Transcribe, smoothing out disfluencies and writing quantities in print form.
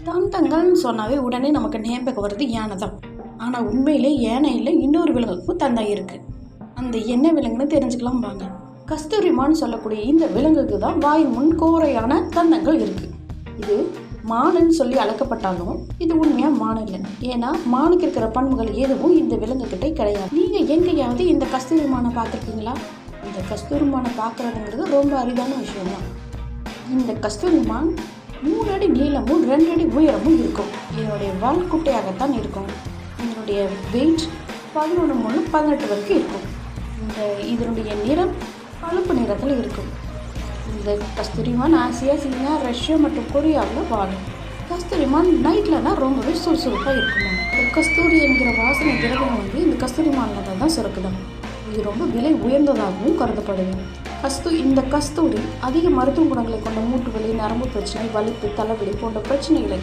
தந்தங்கள்னு சொன்னாவே உடனே நமக்கு ஞாபகம் வருது யானை தான். ஆனால் உண்மையிலே யானையில் இன்னொரு விலங்குக்கும் தந்தம் இருக்குது. அந்த என்ன விலங்குன்னு தெரிஞ்சுக்கலாம் வாங்க. கஸ்தூரிமான்னு சொல்லக்கூடிய இந்த விலங்குக்கு தான் வாய் முன் கோரையான தந்தங்கள் இருக்குது. இது மானுன்னு சொல்லி அழைக்கப்பட்டாலும் இது உண்மையாக மானு இல்லை. ஏன்னா மானுக்கு இருக்கிற பண்புகள் எதுவும் இந்த விலங்குகிட்டே கிடையாது. நீங்கள் எங்கேயாவது இந்த கஸ்தூரிமானை பார்த்துருக்கீங்களா? இந்த கஸ்தூரிமானை பார்க்குறதுங்கிறது ரொம்ப அரிதான விஷயம்தான். இந்த கஸ்தூரிமான் 3 அடி நீளமும் 2 அடி உயரமும் இருக்கும். இதனுடைய வால் குட்டையாகத்தான் இருக்கும். இதனுடைய வெயிட் 11 முதல் 18 வரைக்கும் இருக்கும். இதனுடைய நிறம் பழுப்பு நிறத்தில் இருக்கும். இந்த கஸ்தூரிமான் ஆசியா, சீனா, ரஷ்யா மற்றும் கொரியாவில் வாழும். கஸ்தூரிமான் நைட்டில் தான் ரொம்பவே சுறுசுறுப்பாக இருக்குமா. இந்த கஸ்தூரி என்கிற வாசனை திரவம் இந்த கஸ்தூரிமானில் தான் சுரக்குதான். இது ரொம்ப விலை உயர்ந்ததாகவும் கருதப்படுது. இந்த கஸ்தூரி அதிக மருத்துவ குணங்களை கொண்ட மூட்டு வலி, நரம்பு பிரச்சனை, வலிப்பு, தலைவலி போன்ற பிரச்சனைகளை